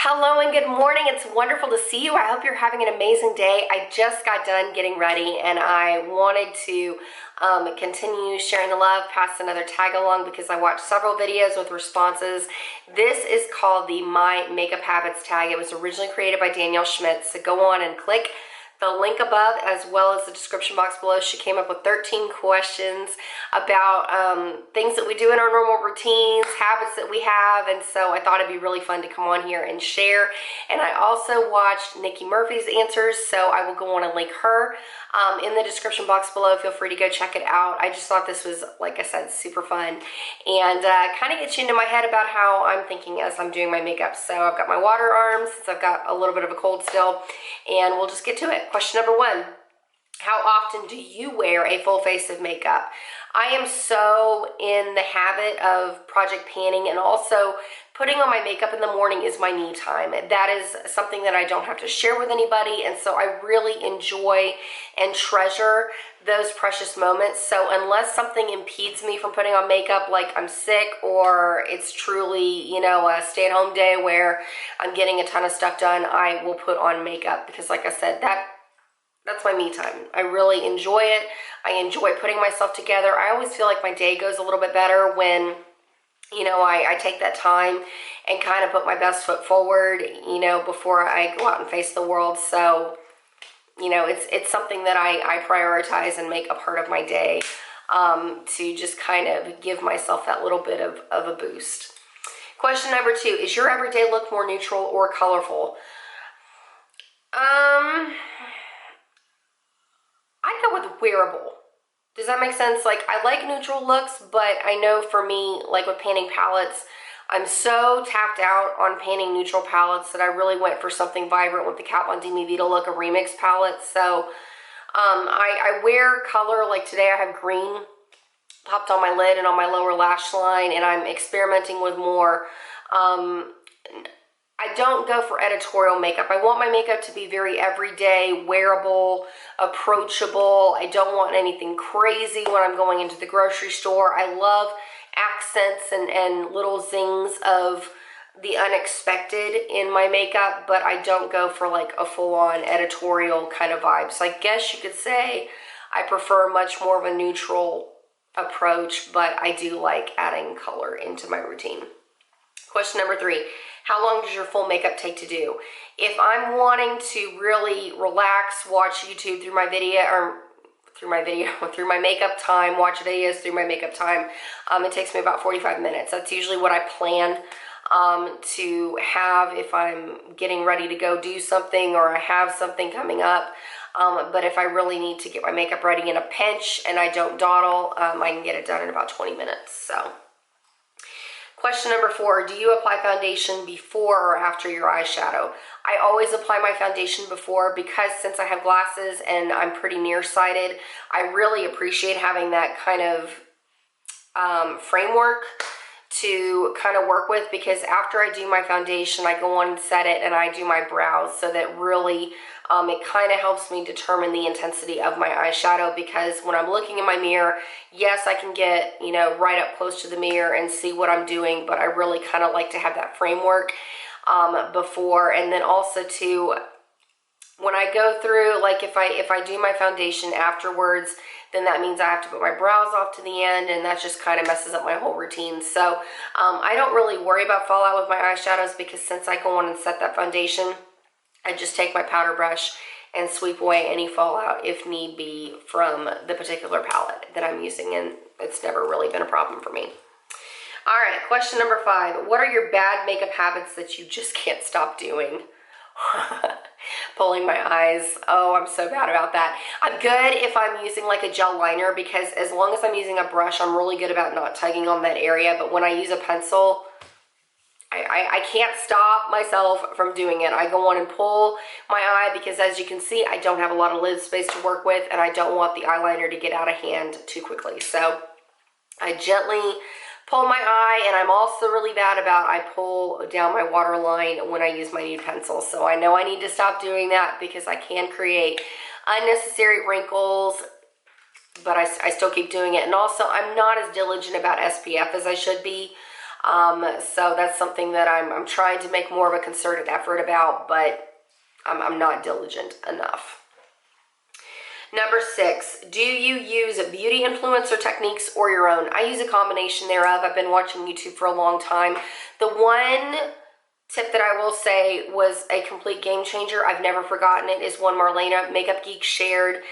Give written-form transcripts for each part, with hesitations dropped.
Hello and good morning. It's wonderful to see you. I hope you're having an amazing day. I just got done getting ready and I wanted to continue sharing the love, pass another tag along because I watched several videos with responses. This is called the My Makeup Habits tag. It was originally created by Danielle Schmidt, so go on and click the link above as well as the description box below. She came up with 13 questions about things that we do in our normal routines, habits that we have, and so I thought it'd be really fun to come on here and share. And I also watched Nikki Murphy's answers, so I will go on and link her in the description box below. Feel free to go check it out. I just thought this was, like I said, super fun and kind of gets you into my head about how I'm thinking as I'm doing my makeup. So I've got my water arms since I've got a little bit of a cold still, and we'll just get to it. Question number one, how often do you wear a full face of makeup? I am so in the habit of project panning, and also putting on my makeup in the morning is my me time. That is something that I don't have to share with anybody, and so I really enjoy and treasure those precious moments. So unless something impedes me from putting on makeup, like I'm sick or it's truly, you know, a stay-at-home day where I'm getting a ton of stuff done, I will put on makeup because, like I said, that's my me time. I really enjoy it. I enjoy putting myself together. I always feel like my day goes a little bit better when, you know, I take that time and kind of put my best foot forward, you know, before I go out and face the world. So, you know, it's something that I prioritize and make a part of my day to just kind of give myself that little bit of a boost. Question number two, is your everyday look more neutral or colorful? I go with wearable. Does that make sense? Like, I like neutral looks, but I know for me, like with painting palettes, I'm so tapped out on painting neutral palettes that I really went for something vibrant with the Kat Von D Mi Vita Look, a remix palette. So I wear color. Like today I have green popped on my lid and on my lower lash line, and I'm experimenting with more. I don't go for editorial makeup. I want my makeup to be very everyday, wearable, approachable. I don't want anything crazy when I'm going into the grocery store. I love accents and little zings of the unexpected in my makeup, but I don't go for like a full-on editorial kind of vibe. So I guess you could say I prefer much more of a neutral approach, but I do like adding color into my routine. Question number three, how long does your full makeup take to do? If I'm wanting to really relax, watch YouTube through my video, or through my makeup time, watch videos through my makeup time, it takes me about 45 minutes. That's usually what I plan to have if I'm getting ready to go do something or I have something coming up. But if I really need to get my makeup ready in a pinch and I don't dawdle, I can get it done in about 20 minutes. So. Question number four, do you apply foundation before or after your eyeshadow? I always apply my foundation before because since I have glasses and I'm pretty nearsighted, I really appreciate having that kind of framework to kind of work with, because after I do my foundation, I go on and set it and I do my brows, so that really it kind of helps me determine the intensity of my eyeshadow, because when I'm looking in my mirror, yes, I can get, you know, right up close to the mirror and see what I'm doing, but I really kind of like to have that framework before. And then also too, when I go through, like if I do my foundation afterwards, then that means I have to put my brows off to the end, and that just kind of messes up my whole routine. So I don't really worry about fallout with my eyeshadows, because since I go on and set that foundation, I just take my powder brush and sweep away any fallout if need be from the particular palette that I'm using, and it's never really been a problem for me. All right, question number five, what are your bad makeup habits that you just can't stop doing? Pulling my eyes. Oh, I'm so bad about that. I'm good if I'm using like a gel liner, because as long as I'm using a brush, I'm really good about not tugging on that area. But when I use a pencil, I can't stop myself from doing it. I go on and pull my eye because, as you can see, I don't have a lot of lid space to work with, and I don't want the eyeliner to get out of hand too quickly. So I gently pull my eye, and I'm also really bad about I pull down my waterline when I use my nude pencil. So I know I need to stop doing that because I can create unnecessary wrinkles, but I still keep doing it. And also, I'm not as diligent about SPF as I should be. So that's something that I'm trying to make more of a concerted effort about, but I'm not diligent enough. Number 6, do you use beauty influencer techniques or your own? I use a combination thereof. I've been watching YouTube for a long time. The one tip that I will say was a complete game changer, I've never forgotten it, is one Marlena, Makeup Geek, shared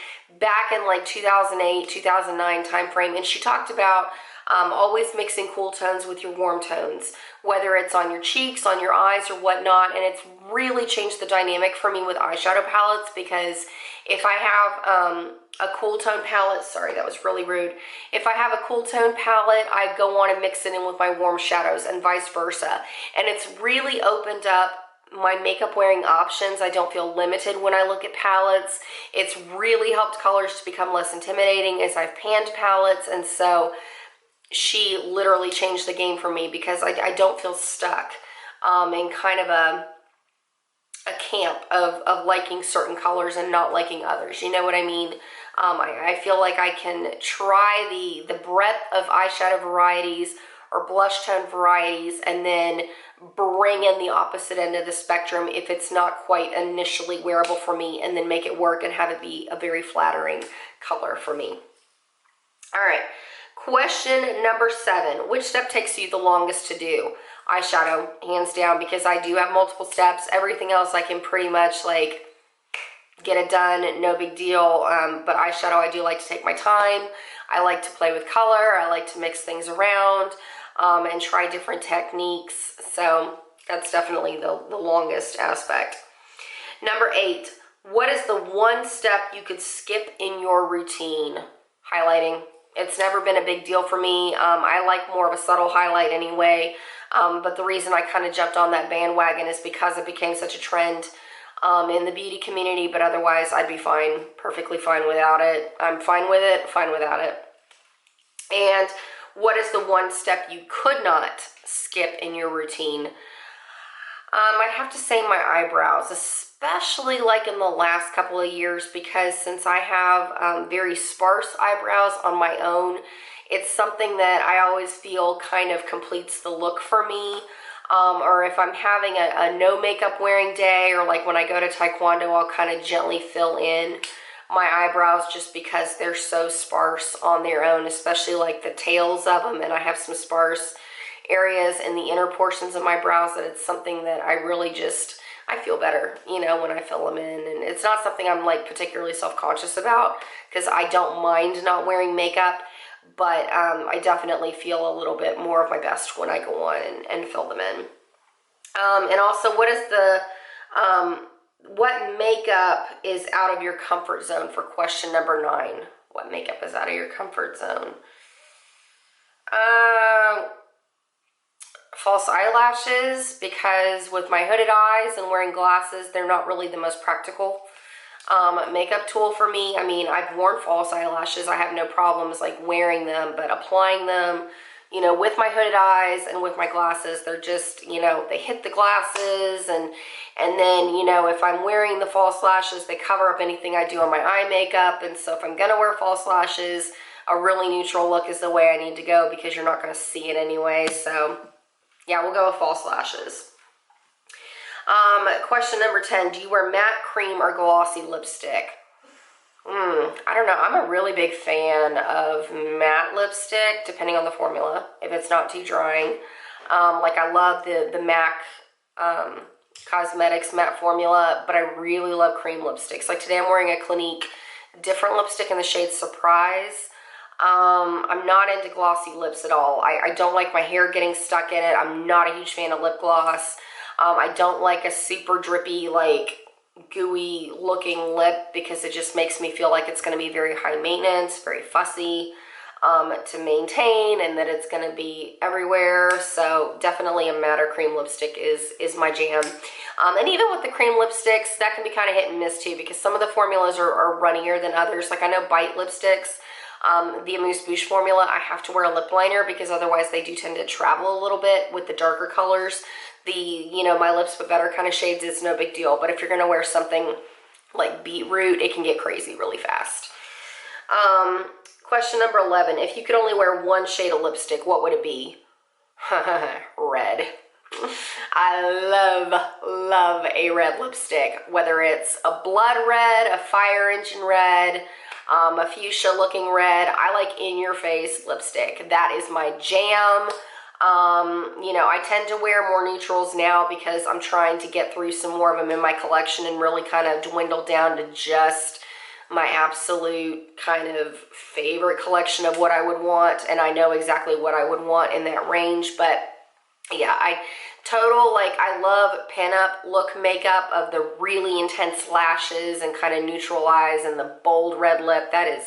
back in like 2008, 2009 time frame, and she talked about always mixing cool tones with your warm tones, whether it's on your cheeks, on your eyes, or whatnot, and it's really changed the dynamic for me with eyeshadow palettes, because if I have a cool tone palette, sorry, that was really rude. If I have a cool tone palette, I go on and mix it in with my warm shadows and vice versa. And it's really opened up my makeup wearing options. I don't feel limited when I look at palettes. It's really helped colors to become less intimidating as I've panned palettes. And so she literally changed the game for me, because I don't feel stuck in kind of a camp of liking certain colors and not liking others. You know what I mean? I feel like I can try the breadth of eyeshadow varieties or blush tone varieties and then bring in the opposite end of the spectrum if it's not quite initially wearable for me, and then make it work and have it be a very flattering color for me. All right, question number 7. Which step takes you the longest to do? Eyeshadow, hands down, because I do have multiple steps. Everything else I can pretty much like get it done, no big deal. But eyeshadow, I do like to take my time. I like to play with color. I like to mix things around and try different techniques. So that's definitely the longest aspect. Number 8, what is the one step you could skip in your routine? Highlighting. It's never been a big deal for me. I like more of a subtle highlight anyway. But the reason I kind of jumped on that bandwagon is because it became such a trend in the beauty community, but otherwise I'd be fine, perfectly fine without it. I'm fine with it, fine without it. And what is the one step you could not skip in your routine? I'd have to say my eyebrows, especially like in the last couple of years, because since I have very sparse eyebrows on my own, it's something that I always feel kind of completes the look for me. Or if I'm having a no makeup wearing day, or like when I go to Taekwondo, I'll kind of gently fill in my eyebrows just because they're so sparse on their own, especially like the tails of them. And I have some sparse areas in the inner portions of my brows that it's something that I really just, I feel better, you know, when I fill them in. And it's not something I'm like particularly self-conscious about, because I don't mind not wearing makeup. But I definitely feel a little bit more of my best when I go on and fill them in. And also, what is what makeup is out of your comfort zone for question number 9? What makeup is out of your comfort zone? False eyelashes, because with my hooded eyes and wearing glasses, they're not really the most practical makeup tool for me. I mean, I've worn false eyelashes. I have no problems like wearing them, but applying them, you know, with my hooded eyes and with my glasses, they're just, you know, they hit the glasses, and then, you know, if I'm wearing the false lashes, they cover up anything I do on my eye makeup. And so if I'm gonna wear false lashes, a really neutral look is the way I need to go, because you're not gonna see it anyway. So yeah, we'll go with false lashes. Question number 10, do you wear matte, cream, or glossy lipstick? I don't know. I'm a really big fan of matte lipstick, depending on the formula, if it's not too drying. Like I love the MAC Cosmetics matte formula, but I really love cream lipsticks. Like today I'm wearing a Clinique different lipstick in the shade Surprise. I'm not into glossy lips at all. I don't like my hair getting stuck in it. I'm not a huge fan of lip gloss. I don't like a super drippy, like gooey looking lip, because it just makes me feel like it's going to be very high maintenance, very fussy to maintain, and that it's going to be everywhere. So definitely a matte or cream lipstick is my jam. And even with the cream lipsticks, that can be kind of hit and miss too, because some of the formulas are runnier than others. Like I know Bite lipsticks, the Amuse Bouche formula, I have to wear a lip liner, because otherwise they do tend to travel a little bit with the darker colors. The, you know, My Lips But Better kind of shades, it's no big deal. But if you're going to wear something like beetroot, it can get crazy really fast. Question number 11, if you could only wear one shade of lipstick, what would it be? Red. I love a red lipstick, whether it's a blood red, a fire engine red, a fuchsia looking red. I like in-your-face lipstick. That is my jam. You know, I tend to wear more neutrals now because I'm trying to get through some more of them in my collection and really kind of dwindle down to just my absolute kind of favorite collection of what I would want, and I know exactly what I would want in that range. But yeah, I love pinup look makeup of the really intense lashes and kind of neutral eyes and the bold red lip. That is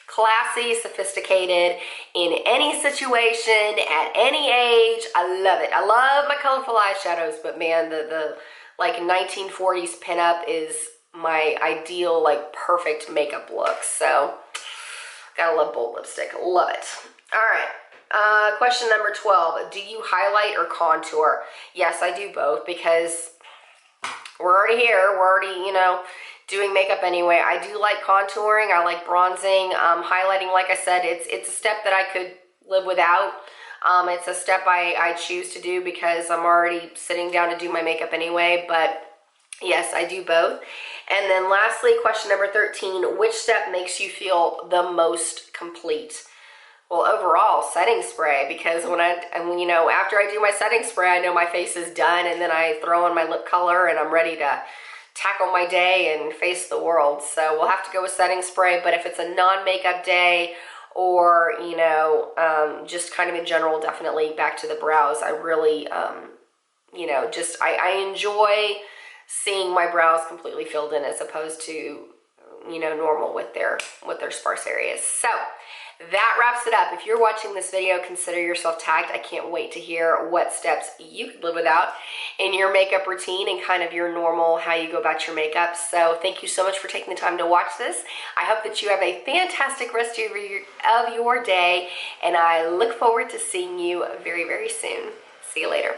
classy, sophisticated, in any situation, at any age. I love it. I love my colorful eyeshadows, but man, the like 1940s pinup is my ideal, like, perfect makeup look. So gotta love bold lipstick. Love it. All right. Question number 12. Do you highlight or contour? Yes, I do both, because we're already here. We're already, you know, doing makeup anyway. I do like contouring. I like bronzing. Highlighting, like I said, it's a step that I could live without. It's a step I choose to do because I'm already sitting down to do my makeup anyway. But yes, I do both. And then lastly, question number 13, which step makes you feel the most complete? Well, overall, setting spray, because you know, after I do my setting spray, I know my face is done, and then I throw on my lip color and I'm ready to tackle my day and face the world. So we'll have to go with setting spray. But if it's a non-makeup day, or, you know, just kind of in general, definitely back to the brows. I really, you know, just, I enjoy seeing my brows completely filled in as opposed to, you know, normal with their sparse areas. So that wraps it up. If you're watching this video, consider yourself tagged. I can't wait to hear what steps you could live without in your makeup routine and kind of your normal, how you go about your makeup. So thank you so much for taking the time to watch this. I hope that you have a fantastic rest of your day, and I look forward to seeing you very, very soon. See you later.